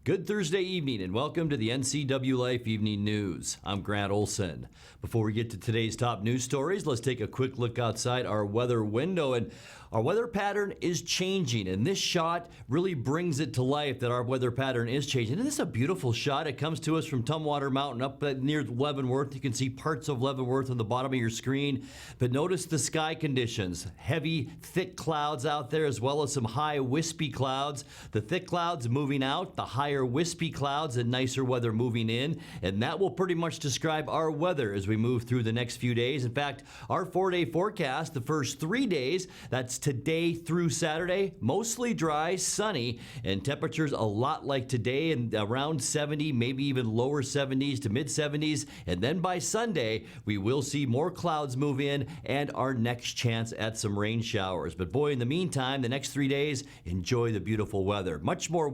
Good Thursday evening and welcome to the NCWLIFE Evening News. I'm Grant Olson. Before we get to today's top news stories, let's take a quick look outside our weather window. And our weather pattern is changing, and this shot really brings it to life that our weather pattern is changing. And this is a beautiful shot. It comes to us from Tumwater Mountain up near Leavenworth. You can see parts of Leavenworth on the bottom of your screen. But notice the sky conditions. Heavy, thick clouds out there as well as some high, wispy clouds. The thick clouds moving out, the higher wispy clouds and nicer weather moving in. And that will pretty much describe our weather as we move through the next few days. In fact, our 4-day forecast, the first 3 days, that's today through Saturday, mostly dry, sunny, and temperatures a lot like today and around 70, maybe even lower 70s to mid 70s. And then by Sunday, we will see more clouds move in and our next chance at some rain showers. But boy, in the meantime, the next 3 days, enjoy the beautiful weather. Much more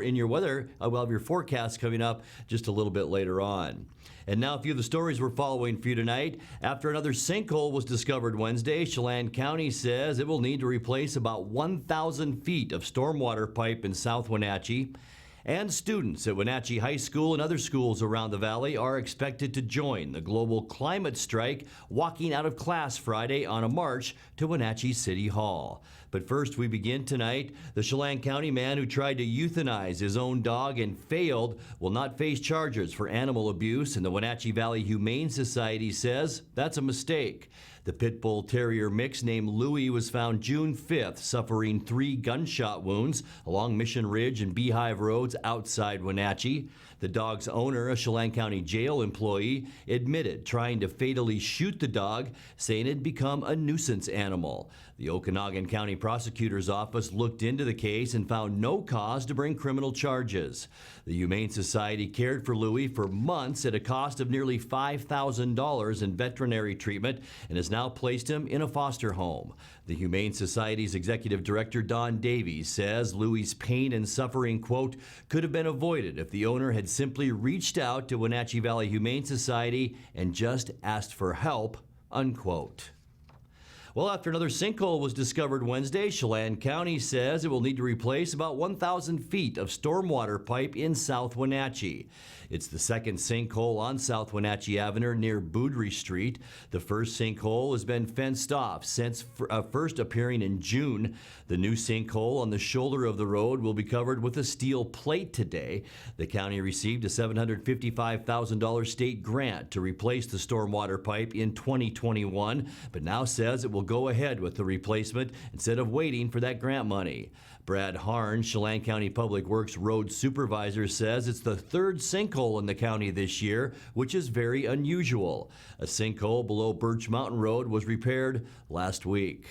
in your weather, we'll have your forecast coming up just a little bit later on. And now a few of the stories we're following for you tonight. After another sinkhole was discovered Wednesday, Chelan County says it will need to replace about 1,000 feet of stormwater pipe in South Wenatchee. And students at Wenatchee High School and other schools around the valley are expected to join the global climate strike, walking out of class Friday on a march to Wenatchee City Hall. But first, we begin tonight. The Chelan County man who tried to euthanize his own dog and failed will not face charges for animal abuse, and the Wenatchee Valley Humane Society says that's a mistake. The pit bull terrier mix named Louie was found June 5th, suffering 3 gunshot wounds along Mission Ridge and Beehive Roads outside Wenatchee. The dog's owner, a Chelan County jail employee, admitted trying to fatally shoot the dog, saying it had become a nuisance animal. The Okanagan County Prosecutor's Office looked into the case and found no cause to bring criminal charges. The Humane Society cared for Louie for months at a cost of nearly $5,000 in veterinary treatment and has now placed him in a foster home. The Humane Society's Executive Director, Don Davies, says Louie's pain and suffering, quote, could have been avoided if the owner had simply reached out to Wenatchee Valley Humane Society and just asked for help, unquote. Well, after another sinkhole was discovered Wednesday, Chelan County says it will need to replace about 1,000 feet of stormwater pipe in South Wenatchee. It's the second sinkhole on South Wenatchee Avenue near Boudry Street. The first sinkhole has been fenced off since first appearing in June. The new sinkhole on the shoulder of the road will be covered with a steel plate today. The county received a $755,000 state grant to replace the stormwater pipe in 2021, but now says it will go ahead with the replacement instead of waiting for that grant money. Brad Harn, Chelan County Public Works Road Supervisor, says it's the third sinkhole in the county this year, which is very unusual. A sinkhole below Birch Mountain Road was repaired last week.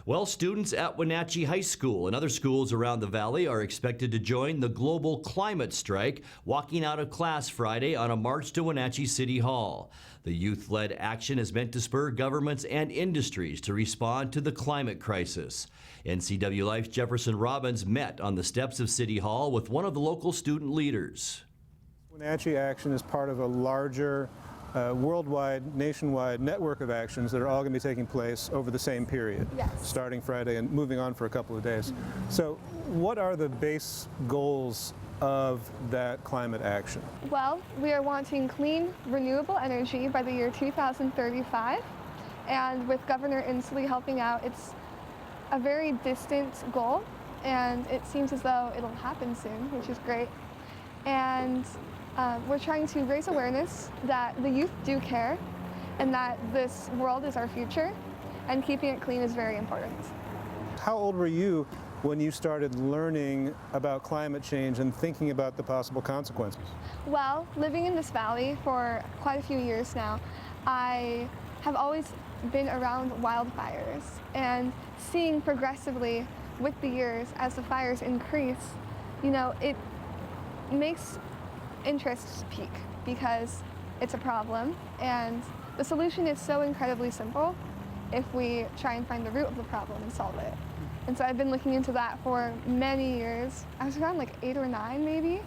Well, students at Wenatchee High School and other schools around the valley are expected to join the global climate strike, walking out of class Friday on a march to Wenatchee City Hall. The youth-led action is meant to spur governments and industries to respond to the climate crisis. NCWLIFE's Jefferson Robbins met on the steps of City Hall with one of the local student leaders. Wenatchee Action is part of a larger worldwide, nationwide network of actions that are all going to be taking place over the same period, starting Friday and moving on for a couple of days. So what are the base goals of that climate action? Well, we are wanting clean, renewable energy by the year 2035, and with Governor Inslee helping out, it's a very distant goal, and it seems as though it'll happen soon, which is great. And we're trying to raise awareness that the youth do care and that this world is our future and keeping it clean is very important. How old were you when you started learning about climate change and thinking about the possible consequences? Well, living in this valley for quite a few years now, I have always been around wildfires and seeing progressively with the years as the fires increase, you know, it makes interest peak because it's a problem and the solution is so incredibly simple if we try and find the root of the problem and solve it. And so I've been looking into that for many years. I was around like 8 or 9 maybe.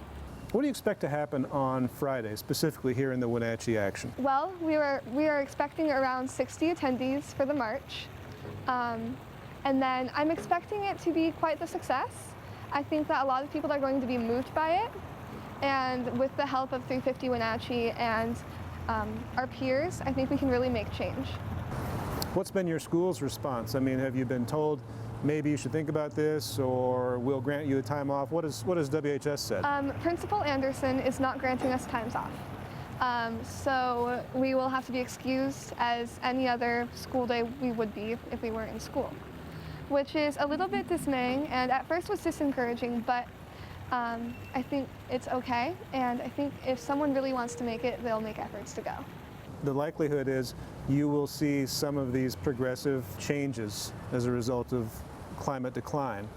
What do you expect to happen on Friday, specifically here in the Wenatchee Action? Well, we are expecting around 60 attendees for the march. And then I'm expecting it to be quite the success. I think that a lot of people are going to be moved by it, and with the help of 350 Wenatchee and our peers, I think we can really make change. What's been your school's response? I mean, have you been told maybe you should think about this, or we'll grant you the time off? What has WHS said? Principal Anderson is not granting us times off. So we will have to be excused as any other school day we would be if we were in school, which is a little bit dismaying, and at first was disencouraging, but I think it's okay, and I think if someone really wants to make it, they'll make efforts to go. The likelihood is you will see some of these progressive changes as a result of climate decline.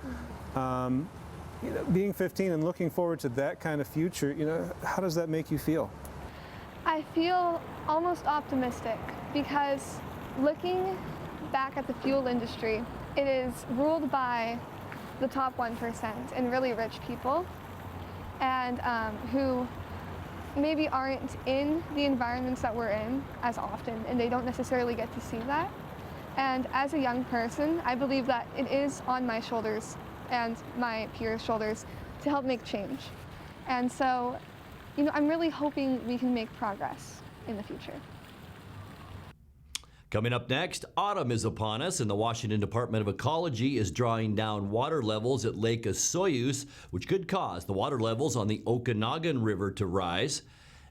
You know, being 15 and looking forward to that kind of future, you know, how does that make you feel? I feel almost optimistic because looking back at the fuel industry, it is ruled by the top 1% and really rich people, and who maybe aren't in the environments that we're in as often, and they don't necessarily get to see that. And as a young person, I believe that it is on my shoulders and my peers' shoulders to help make change. And so, you know, I'm really hoping we can make progress in the future. Coming up next, autumn is upon us, and the Washington Department of Ecology is drawing down water levels at Lake Osoyoos, which could cause the water levels on the Okanagan River to rise.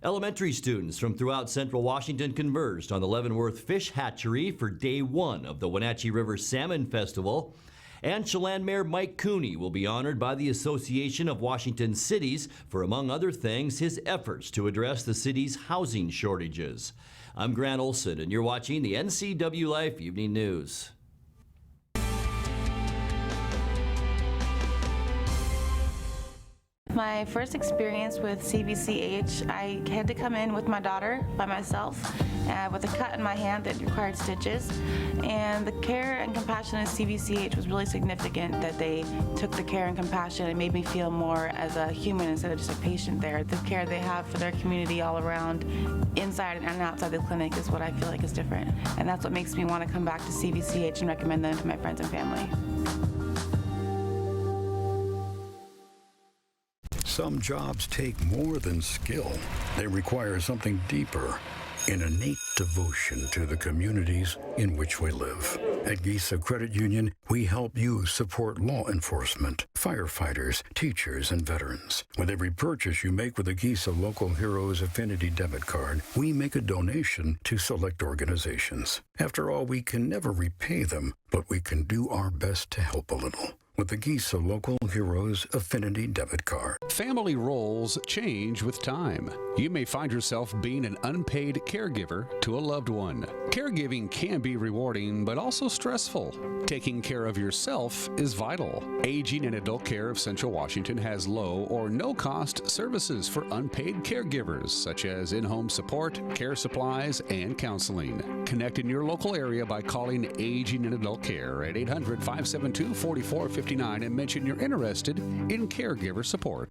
Elementary students from throughout central Washington converged on the Leavenworth Fish Hatchery for day one of the Wenatchee River Salmon Festival. And Chelan Mayor Mike Cooney will be honored by the Association of Washington Cities for, among other things, his efforts to address the city's housing shortages. I'm Grant Olson, and you're watching the NCWLIFE Evening News. My first experience with CVCH, I had to come in with my daughter by myself with a cut in my hand that required stitches. And the care and compassion of CVCH was really significant, that they took the care and compassion and made me feel more as a human instead of just a patient there. The care they have for their community all around, inside and outside the clinic, is what I feel like is different. And that's what makes me want to come back to CVCH and recommend them to my friends and family. Some jobs take more than skill. They require something deeper, an innate devotion to the communities in which we live. At Gisa Credit Union, we help you support law enforcement, firefighters, teachers, and veterans. With every purchase you make with a Gisa Local Heroes Affinity debit card, we make a donation to select organizations. After all, we can never repay them, but we can do our best to help a little with the Gisa Local Heroes Affinity debit card. Family roles change with time. You may find yourself being an unpaid caregiver to a loved one. Caregiving can be rewarding, but also stressful. Taking care of yourself is vital. Aging and Adult Care of Central Washington has low or no cost services for unpaid caregivers, such as in-home support, care supplies, and counseling. Connect in your local area by calling Aging and Adult Care at 800-572-4459 and mention you're interested in caregiver support.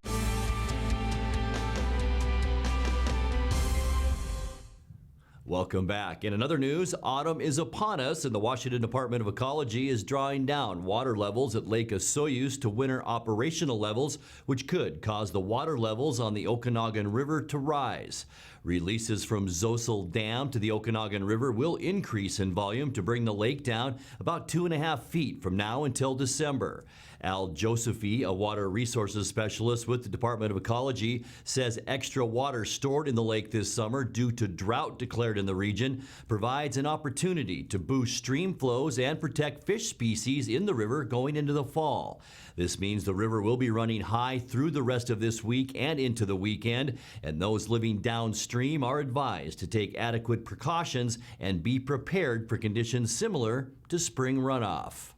Welcome back. In another news, autumn is upon us, and the Washington Department of Ecology is drawing down water levels at Lake Osoyoos to winter operational levels, which could cause the water levels on the Okanagan River to rise. Releases from Zosel Dam to the Okanagan River will increase in volume to bring the lake down about 2.5 feet from now until December. Al Josephy, a water resources specialist with the Department of Ecology, says extra water stored in the lake this summer due to drought declared in the region provides an opportunity to boost stream flows and protect fish species in the river going into the fall. This means the river will be running high through the rest of this week and into the weekend, and those living downstream are advised to take adequate precautions and be prepared for conditions similar to spring runoff.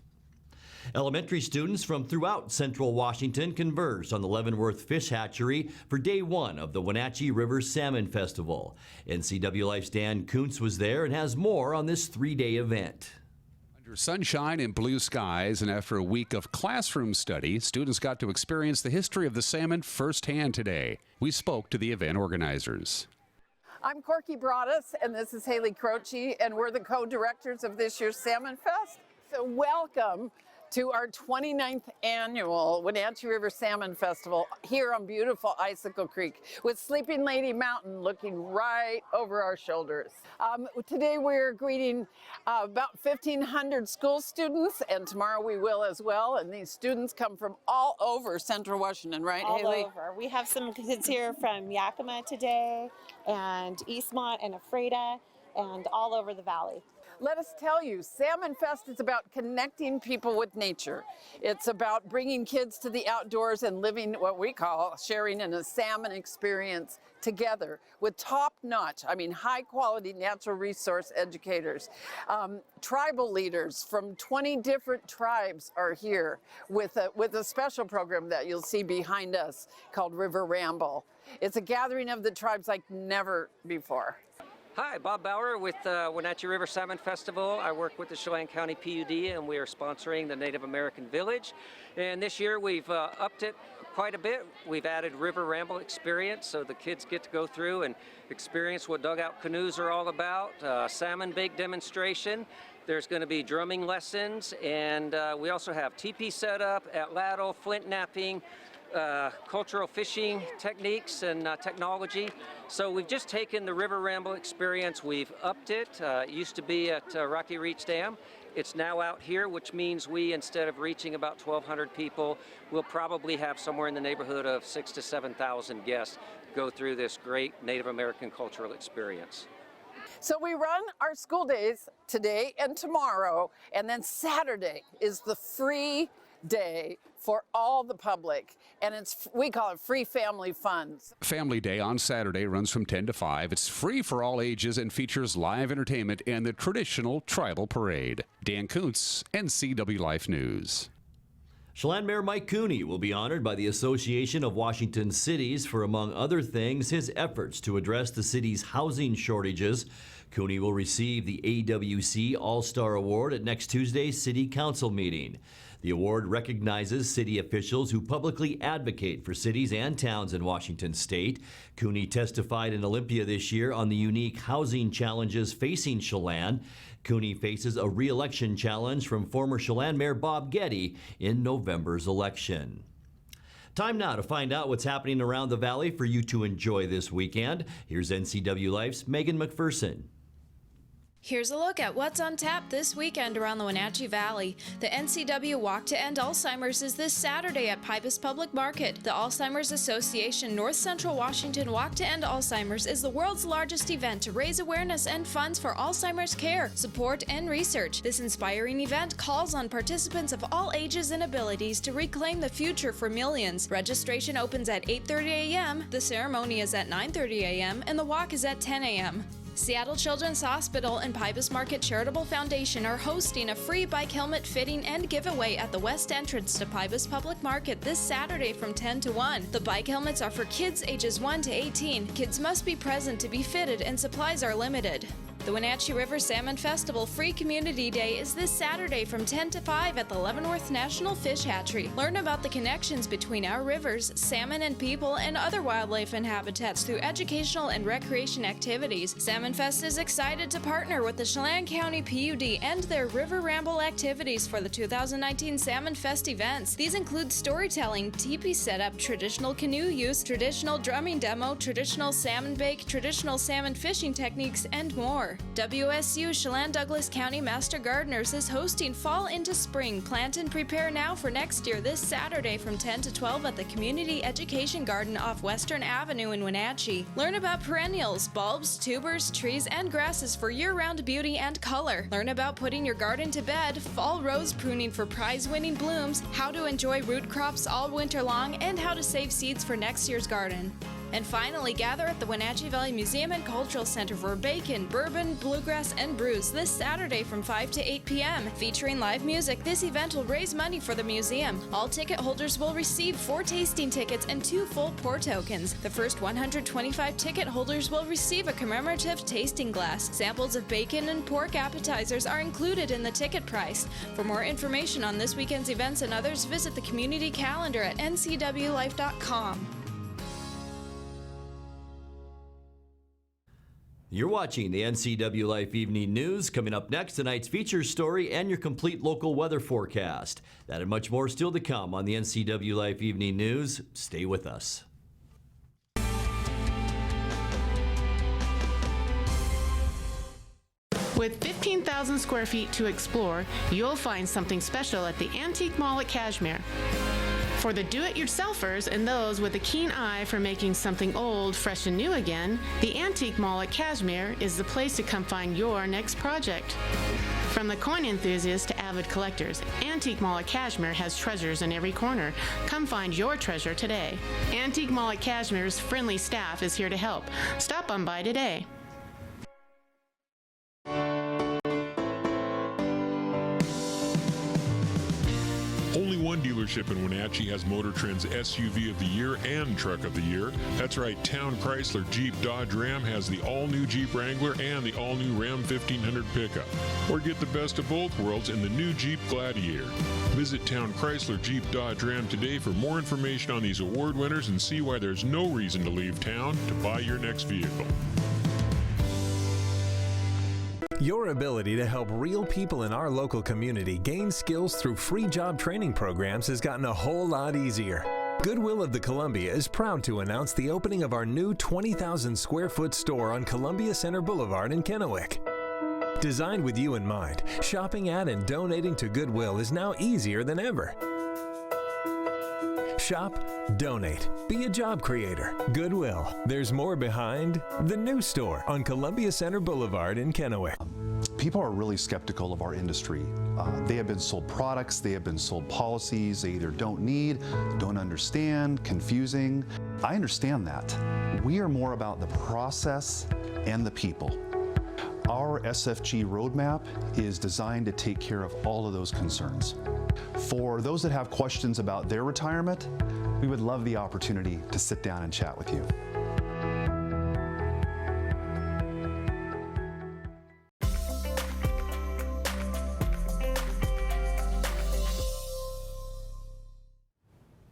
Elementary students from throughout central Washington converged on the Leavenworth Fish Hatchery for day one of the Wenatchee River Salmon Festival. NCWLIFE's Dan Kuntz was there and has more on this 3-day event. Under sunshine and blue skies, and after a week of classroom study, students got to experience the history of the salmon firsthand today. We spoke to the event organizers. I'm Corky Broaddus, and this is Haley Croce, and we're the co-directors of this year's Salmon Fest. So welcome to our 29th annual Wenatchee River Salmon Festival here on beautiful Icicle Creek with Sleeping Lady Mountain looking right over our shoulders. Today we're greeting about 1,500 school students, and tomorrow we will as well. And these students come from all over Central Washington, right, all Haley? over. We have some kids here from Yakima today and Eastmont and Ephrata and all over the valley. Let us tell you, Salmon Fest is about connecting people with nature. It's about bringing kids to the outdoors and living what we call sharing in a salmon experience together with top-notch, high-quality natural resource educators. Tribal leaders from 20 different tribes are here with a special program that you'll see behind us called River Ramble. It's a gathering of the tribes like never before. Hi, Bob Bauer with Wenatchee River Salmon Festival. I work with the Chelan County PUD, and we are sponsoring the Native American Village. And this year we've upped it quite a bit. We've added River Ramble experience, so the kids get to go through and experience what dugout canoes are all about, salmon bake demonstration. There's going to be drumming lessons, and we also have teepee setup, atlatl, flint napping, cultural fishing techniques and technology. So we've just taken the River Ramble experience, we've upped it. It used to be at Rocky Reach Dam. It's now out here, which means we, instead of reaching about 1,200 people, we'll probably have somewhere in the neighborhood of 6,000 to 7,000 guests go through this great Native American cultural experience. So we run our school days today and tomorrow, and then Saturday is the free day for all the public, and we call it free family fun. Family Day on Saturday runs from 10 to 5. It's free for all ages and features live entertainment and the traditional tribal parade. Dan Kuntz, NCWLIFE News. Chelan Mayor Mike Cooney will be honored by the Association of Washington Cities for, among other things, his efforts to address the city's housing shortages. Cooney will receive the AWC All-Star Award at next Tuesday's City Council meeting. The award recognizes city officials who publicly advocate for cities and towns in Washington state. Cooney testified in Olympia this year on the unique housing challenges facing Chelan. Cooney faces a re-election challenge from former Chelan Mayor Bob Getty in November's election. Time now to find out what's happening around the valley for you to enjoy this weekend. Here's NCWLIFE's Megan McPherson. Here's a look at what's on tap this weekend around the Wenatchee Valley. The NCW Walk to End Alzheimer's is this Saturday at Pybus Public Market. The Alzheimer's Association North Central Washington Walk to End Alzheimer's is the world's largest event to raise awareness and funds for Alzheimer's care, support, and research. This inspiring event calls on participants of all ages and abilities to reclaim the future for millions. Registration opens at 8:30 a.m., the ceremony is at 9:30 a.m., and the walk is at 10 a.m. Seattle Children's Hospital and Pybus Market Charitable Foundation are hosting a free bike helmet fitting and giveaway at the west entrance to Pybus Public Market this Saturday from 10 to 1. The bike helmets are for kids ages 1 to 18. Kids must be present to be fitted and supplies are limited. The Wenatchee River Salmon Festival Free Community Day is this Saturday from 10 to 5 at the Leavenworth National Fish Hatchery. Learn about the connections between our rivers, salmon and people, and other wildlife and habitats through educational and recreation activities. Salmon Fest is excited to partner with the Chelan County PUD and their River Ramble activities for the 2019 Salmon Fest events. These include storytelling, teepee setup, traditional canoe use, traditional drumming demo, traditional salmon bake, traditional salmon fishing techniques, and more. WSU Chelan Douglas County Master Gardeners is hosting Fall into Spring. Plant and prepare now for next year this Saturday from 10 to 12 at the Community Education Garden off Western Avenue in Wenatchee. Learn about perennials, bulbs, tubers, trees, and grasses for year-round beauty and color. Learn about putting your garden to bed, fall rose pruning for prize-winning blooms, how to enjoy root crops all winter long, and how to save seeds for next year's garden. And finally, gather at the Wenatchee Valley Museum and Cultural Center for bacon, bourbon, bluegrass, and brews this Saturday from 5 to 8 p.m. Featuring live music, this event will raise money for the museum. All ticket holders will receive 4 tasting tickets and 2 full pour tokens. The first 125 ticket holders will receive a commemorative tasting glass. Samples of bacon and pork appetizers are included in the ticket price. For more information on this weekend's events and others, visit the community calendar at ncwlife.com. You're watching the NCWLIFE Evening News. Coming up next, tonight's feature story and your complete local weather forecast. That and much more still to come on the NCWLIFE Evening News. Stay with us. With 15,000 square feet to explore, you'll find something special at the Antique Mall at Cashmere. For the do-it-yourselfers and those with a keen eye for making something old fresh and new again, the Antique Mall at Cashmere is the place to come find your next project. From the coin enthusiasts to avid collectors, Antique Mall at Cashmere has treasures in every corner. Come find your treasure today. Antique Mall at Cashmere's friendly staff is here to help. Stop on by today. Only one dealership in Wenatchee has Motor Trend's SUV of the Year and Truck of the Year. That's right, Town Chrysler Jeep Dodge Ram has the all-new Jeep Wrangler and the all-new Ram 1500 pickup. Or get the best of both worlds in the new Jeep Gladiator. Visit Town Chrysler Jeep Dodge Ram today for more information on these award winners and see why there's no reason to leave town to buy your next vehicle. Your ability to help real people in our local community gain skills through free job training programs has gotten a whole lot easier. Goodwill of the Columbia is proud to announce the opening of our new 20,000 square foot store on Columbia Center Boulevard in Kennewick. Designed with you in mind, shopping at and donating to Goodwill is now easier than ever. Shop, donate, be a job creator. Goodwill. There's more behind the new store on Columbia Center Boulevard in Kennewick. People are really skeptical of our industry. They have been sold products, they have been sold policies they either don't need, don't understand, confusing. I understand that. We are more about the process and the people. Our SFG roadmap is designed to take care of all of those concerns. For those that have questions about their retirement, we would love the opportunity to sit down and chat with you.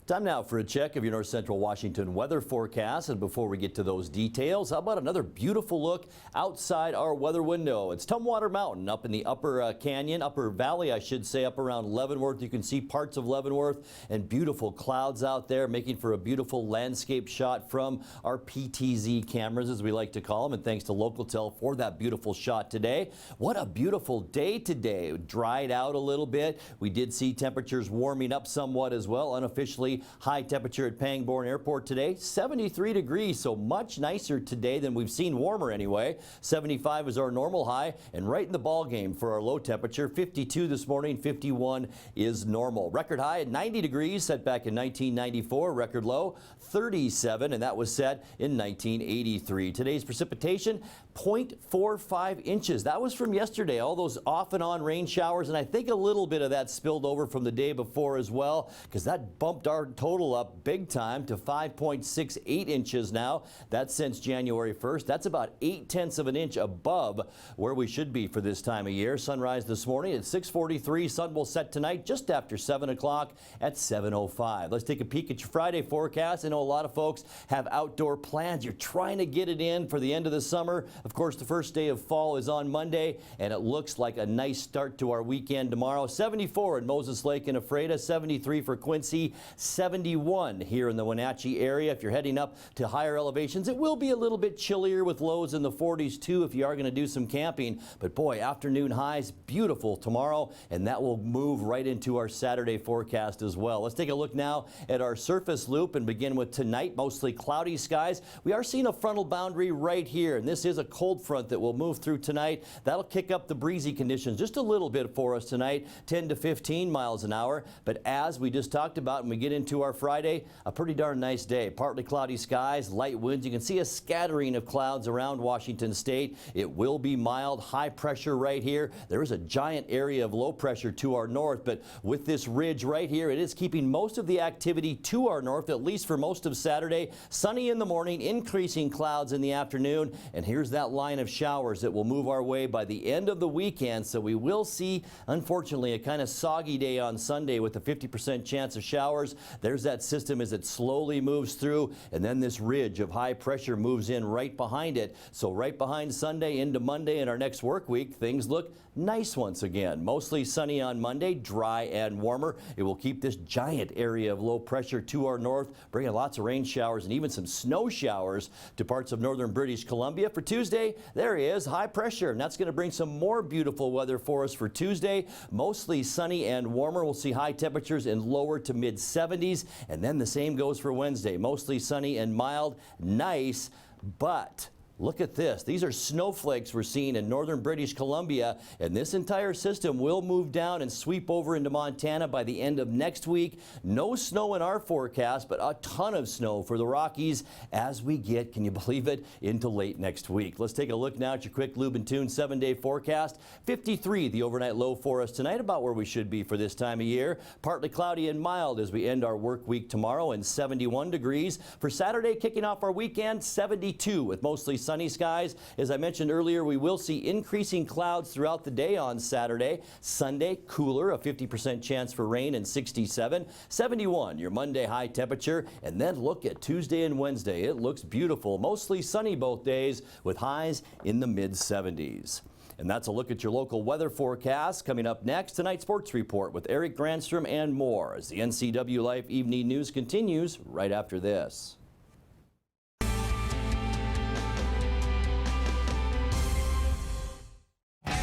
Time now for a check of your North Central Washington weather forecast. And before we get to those details, how about another beautiful look outside our weather window? It's Tumwater Mountain up in the upper canyon, upper valley, I should say, up around Leavenworth. You can see parts of Leavenworth and beautiful clouds out there, making for a beautiful landscape shot from our PTZ cameras, as we like to call them. And thanks to Localtel for that beautiful shot today. What a beautiful day today. It dried out a little bit. We did see temperatures warming up somewhat as well. Unofficially, high temperature at Pangbourne Airport today, 73 degrees, so much nicer today than we've seen, warmer anyway. 75 is our normal high, and right in the ball game for our low temperature, 52 this morning, 51 is normal. Record high at 90 degrees set back in 1994, record low 37, and that was set in 1983. Today's precipitation, 0.45 inches. That was from yesterday, all those off and on rain showers, and I think a little bit of that spilled over from the day before as well, because that bumped our total up big time to 5.68 inches now. That's since January 1st. That's about 0.8 of an inch above where we should be for this time of year. Sunrise this morning at 6:43. Sun will set tonight just after 7 o'clock at 7:05. Let's take a peek at your Friday forecast. I know a lot of folks have outdoor plans. You're trying to get it in for the end of the summer. Of course, the first day of fall is on Monday, and it looks like a nice start to our weekend tomorrow. 74 in Moses Lake and Ephrata, 73 for Quincy, 71 here in the Wenatchee area. If you're heading up to higher elevations, it will be a little bit chillier with lows in the 40s too if you are going to do some camping. But boy, afternoon highs, beautiful tomorrow, and that will move right into our Saturday forecast as well. Let's take a look now at our surface loop and begin with tonight. Mostly cloudy skies. We are seeing a frontal boundary right here, and this is a cold front that will move through tonight. That'll kick up the breezy conditions just a little bit for us tonight, 10 to 15 miles an hour. But as we just talked about, and we get into our Friday, a pretty darn nice day. Partly cloudy skies, light winds. You can see a scattering of clouds around Washington State. It will be mild, high pressure right here. There is a giant area of low pressure to our north, but with this ridge right here, it is keeping most of the activity to our north, at least for most of Saturday. Sunny in the morning, increasing clouds in the afternoon, and here's that line of showers that will move our way by the end of the weekend. So we will see, unfortunately, a kind of soggy day on Sunday with a 50% chance of showers. There's that system as it slowly moves through, and then this ridge of high pressure moves in right behind it. So right behind Sunday into Monday and our next work week, things look nice once again. Mostly sunny on Monday, dry and warmer. It will keep this giant area of low pressure to our north, bringing lots of rain showers and even some snow showers to parts of northern British Columbia. For Tuesday, there is high pressure, and that's going to bring some more beautiful weather for us for Tuesday. Mostly sunny and warmer. We'll see high temperatures in lower to mid 70s, and then the same goes for Wednesday. Mostly sunny and mild, nice, but look at this. These are snowflakes we're seeing in northern British Columbia, and this entire system will move down and sweep over into Montana by the end of next week. No snow in our forecast, but a ton of snow for the Rockies as we get, can you believe it, into late next week. Let's take a look now at your quick Lube and Tune 7-day forecast. 53 the overnight low for us tonight, about where we should be for this time of year. Partly cloudy and mild as we end our work week tomorrow, and 71 degrees. For Saturday, kicking off our weekend, 72 with mostly sunny skies. As I mentioned earlier, we will see increasing clouds throughout the day on Saturday. Sunday, cooler, a 50% chance for rain, and 67. 71, your Monday high temperature. And then look at Tuesday and Wednesday. It looks beautiful. Mostly sunny both days with highs in the mid-70s. And that's a look at your local weather forecast. Coming up next, tonight's sports report with Eric Granstrom and more as the NCWLIFE Evening News continues right after this.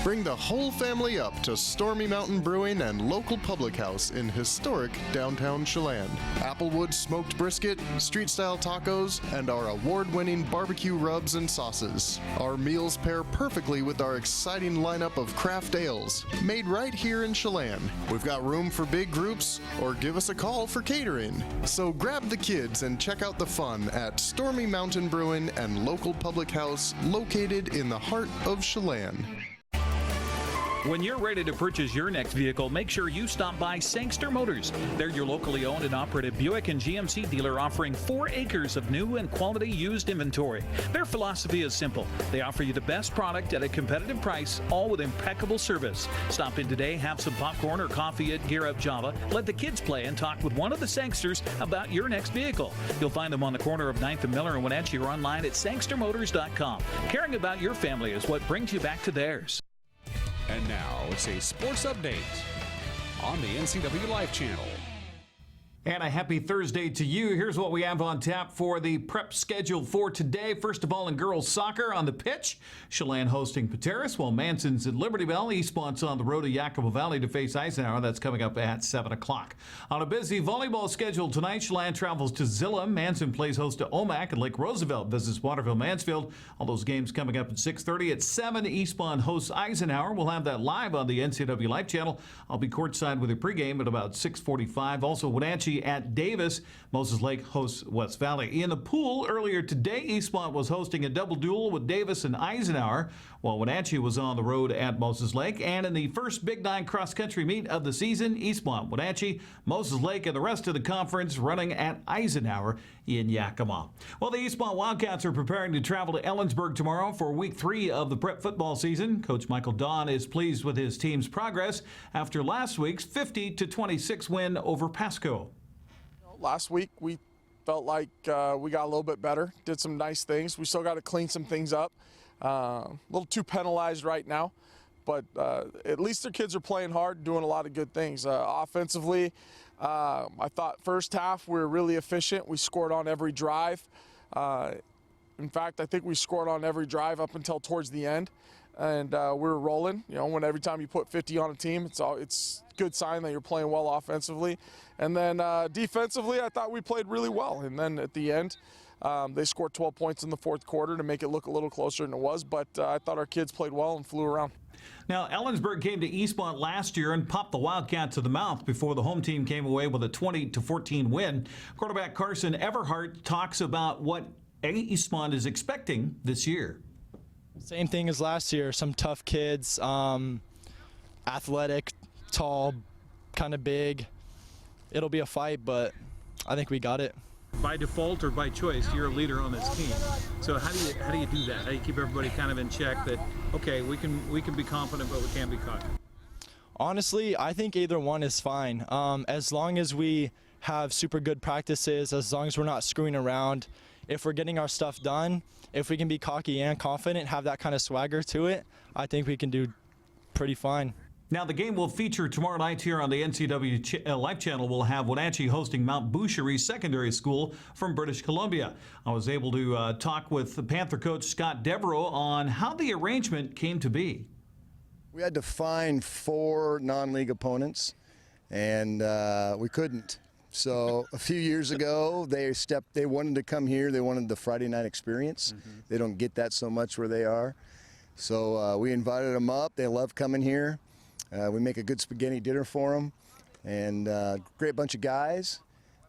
Bring the whole family up to Stormy Mountain Brewing and local public house in historic downtown Chelan. Applewood smoked brisket, street-style tacos, and our award-winning barbecue rubs and sauces. Our meals pair perfectly with our exciting lineup of craft ales, made right here in Chelan. We've got room for big groups, or give us a call for catering. So grab the kids and check out the fun at Stormy Mountain Brewing and local public house located in the heart of Chelan. When you're ready to purchase your next vehicle, make sure you stop by Sangster Motors. They're your locally owned and operated Buick and GMC dealer offering 4 acres of new and quality used inventory. Their philosophy is simple. They offer you the best product at a competitive price, all with impeccable service. Stop in today, have some popcorn or coffee at Gear Up Java, let the kids play, and talk with one of the Sangsters about your next vehicle. You'll find them on the corner of 9th and Miller in Wenatchee or online at sangstermotors.com. Caring about your family is what brings you back to theirs. And now it's a sports update on the NCWLIFE channel. And a happy Thursday to you. Here's what we have on tap for the prep schedule for today. First of all, in girls soccer on the pitch, Chelan hosting Pateros, while Manson's at Liberty Bell. Eastmont's on the road to Yakima Valley to face Eisenhower. That's coming up at 7 o'clock. On a busy volleyball schedule tonight, Chelan travels to Zilla. Manson plays host to Omak, and Lake Roosevelt visits Waterville Mansfield. All those games coming up at 6:30. At 7, Eastmont hosts Eisenhower. We'll have that live on the NCWLIFE channel. I'll be courtside with a pregame at about 6:45. Also, Wenatchee at Davis. Moses Lake hosts West Valley. In the pool earlier today, Eastmont was hosting a double duel with Davis and Eisenhower, while Wenatchee was on the road at Moses Lake. And in the first Big Nine cross-country meet of the season, Eastmont, Wenatchee, Moses Lake, and the rest of the conference running at Eisenhower in Yakima. Well, the Eastmont Wildcats are preparing to travel to Ellensburg tomorrow for week 3 of the prep football season. Coach Michael Dawn is pleased with his team's progress after last week's 50-26 win over Pasco. Last week, we felt like we got a little bit better, did some nice things. We still got to clean some things up. A little too penalized right now, but at least their kids are playing hard, doing a lot of good things. Offensively, I thought first half we were really efficient. We scored on every drive. In fact, I think we scored on every drive up until towards the end. And we were rolling. You know, when every time you put 50 on a team, it's a good sign that you're playing well offensively. And then defensively, I thought we played really well. And then at the end, they scored 12 points in the fourth quarter to make it look a little closer than it was. But I thought our kids played well and flew around. Now, Ellensburg came to Eastmont last year and popped the Wildcats to the mouth before the home team came away with a 20-14 win. Quarterback Carson Everhart talks about what Eastmont is expecting this year. Same thing as last year. Some tough kids, athletic, tall, kind of big. It'll be a fight, but I think we got it. By default or by choice, you're a leader on this team. So how do you do that? How do you keep everybody kind of in check that, okay, we can be confident, but we can't be cocky? Honestly, I think either one is fine. As long as we have super good practices, as long as we're not screwing around. If we're getting our stuff done, if we can be cocky and confident, have that kind of swagger to it, I think we can do pretty fine. Now, the game will feature tomorrow night here on the NCWLIFE channel. We'll have Wenatchee hosting Mount Boucherie Secondary School from British Columbia. I was able to talk with the Panther coach Scott Devereaux on how the arrangement came to be. We had to find 4 non-league opponents, and we couldn't. So a few years ago, they wanted to come here. They wanted the Friday night experience. They don't get that so much where they are. So we invited them up. They love coming here. We make a good spaghetti dinner for them, and great bunch of guys,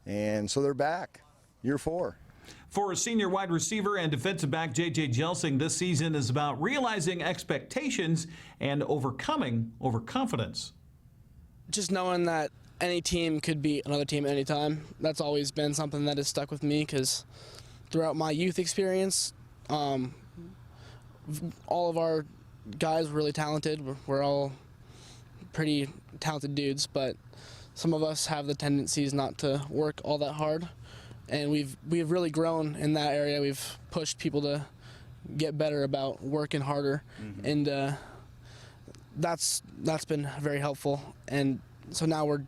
and so they're back, year 4. For senior wide receiver and defensive back J.J. Jelsing, this season is about realizing expectations and overcoming overconfidence. Just knowing that any team could beat another team at any time, that's always been something that has stuck with me, because throughout my youth experience, all of our guys were really talented. We're all pretty talented dudes, but some of us have the tendencies not to work all that hard, and we've really grown in that area. We've pushed people to get better about working harder, and that's been very helpful. And so now we're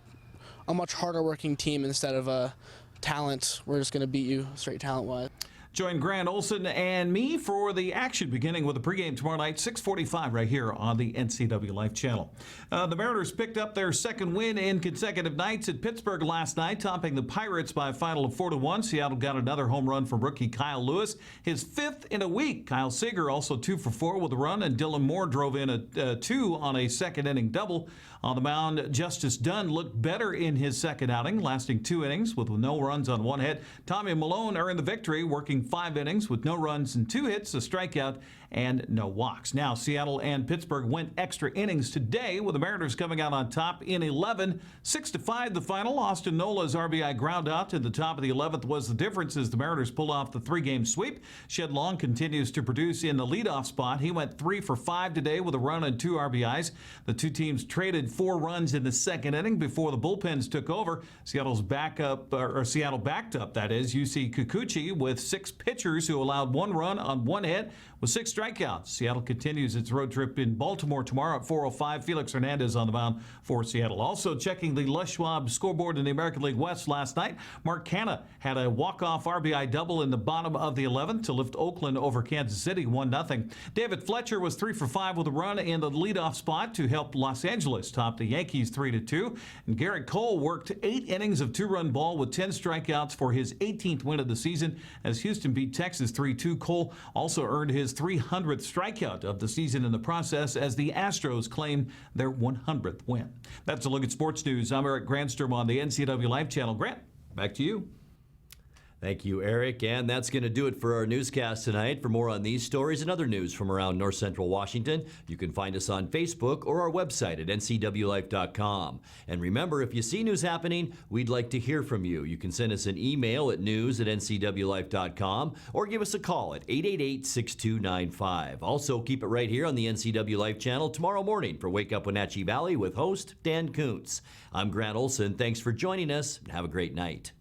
a much harder working team instead of a talent. We're just going to beat you straight talent-wise. Join Grant Olson and me for the action beginning with the pregame tomorrow night, 6:45 right here on the NCWLIFE channel. The Mariners picked up their second win in consecutive nights at Pittsburgh last night, topping the Pirates by a final of 4-1. Seattle got another home run from rookie Kyle Lewis, his 5th in a week. Kyle Seager also 2 for 4 with a run, and Dylan Moore drove in a 2 on a second-inning double. On the mound, Justice Dunn looked better in his second outing, lasting 2 innings with no runs on 1 hit. Tommy Malone earned the victory, working 5 innings with no runs and 2 hits, a strikeout, and no walks. Now, Seattle and Pittsburgh went extra innings today, with the Mariners coming out on top in 11. 6-5 the final. Austin Nola's RBI ground out in the top of the 11th was the difference as the Mariners pulled off the 3-game sweep. Shed Long continues to produce in the leadoff spot. He went 3 for 5 today with a run and 2 RBIs. The two teams traded 4 runs in the second inning before the bullpens took over. Seattle backed up, that is, UC Kikuchi with 6 pitchers who allowed 1 run on 1 hit with 6 strikeouts. Seattle continues its road trip in Baltimore tomorrow at 4:05. Felix Hernandez on the mound for Seattle. Also checking the Les Schwab scoreboard in the American League West last night, Mark Canha had a walk-off RBI double in the bottom of the 11th to lift Oakland over Kansas City 1-0. David Fletcher was 3 for 5 with a run in the leadoff spot to help Los Angeles top the Yankees 3-2. And Garrett Cole worked 8 innings of 2-run ball with 10 strikeouts for his 18th win of the season as Houston beat Texas 3-2. Cole also earned his 300th strikeout of the season in the process as the Astros claim their 100th win. That's a look at sports news. I'm Eric Granstrom on the NCWLIFE channel. Grant, back to you. Thank you, Eric. And that's going to do it for our newscast tonight. For more on these stories and other news from around North Central Washington, you can find us on Facebook or our website at ncwlife.com. And remember, if you see news happening, we'd like to hear from you. You can send us an email at news@ncwlife.com or give us a call at 888-6295. Also, keep it right here on the NCWLIFE channel tomorrow morning for Wake Up Wenatchee Valley with host Dan Kuntz. I'm Grant Olson. Thanks for joining us, and have a great night.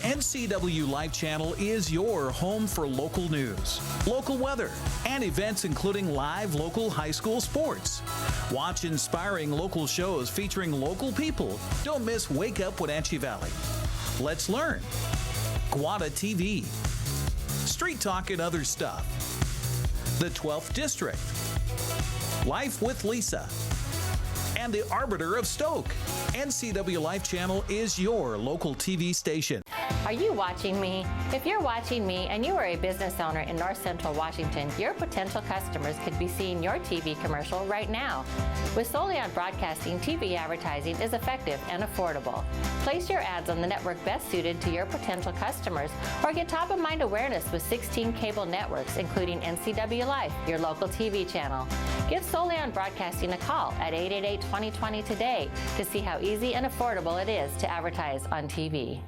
NCWLIFE channel is your home for local news, local weather, and events including live local high school sports. Watch inspiring local shows featuring local people. Don't miss Wake Up Wenatchee Valley. Let's Learn, Guada TV, Street Talk and Other Stuff, the 12th District, Life with Lisa, and the Arbiter of Stoke. NCWLIFE channel is your local TV station. Are you watching me? If you're watching me and you are a business owner in North Central Washington, your potential customers could be seeing your TV commercial right now. With Solely on Broadcasting, TV advertising is effective and affordable. Place your ads on the network best suited to your potential customers, or get top-of-mind awareness with 16 cable networks, including NCWLIFE, your local TV channel. Give Solely on Broadcasting a call at 888-2020 today to see how easy and affordable it is to advertise on TV.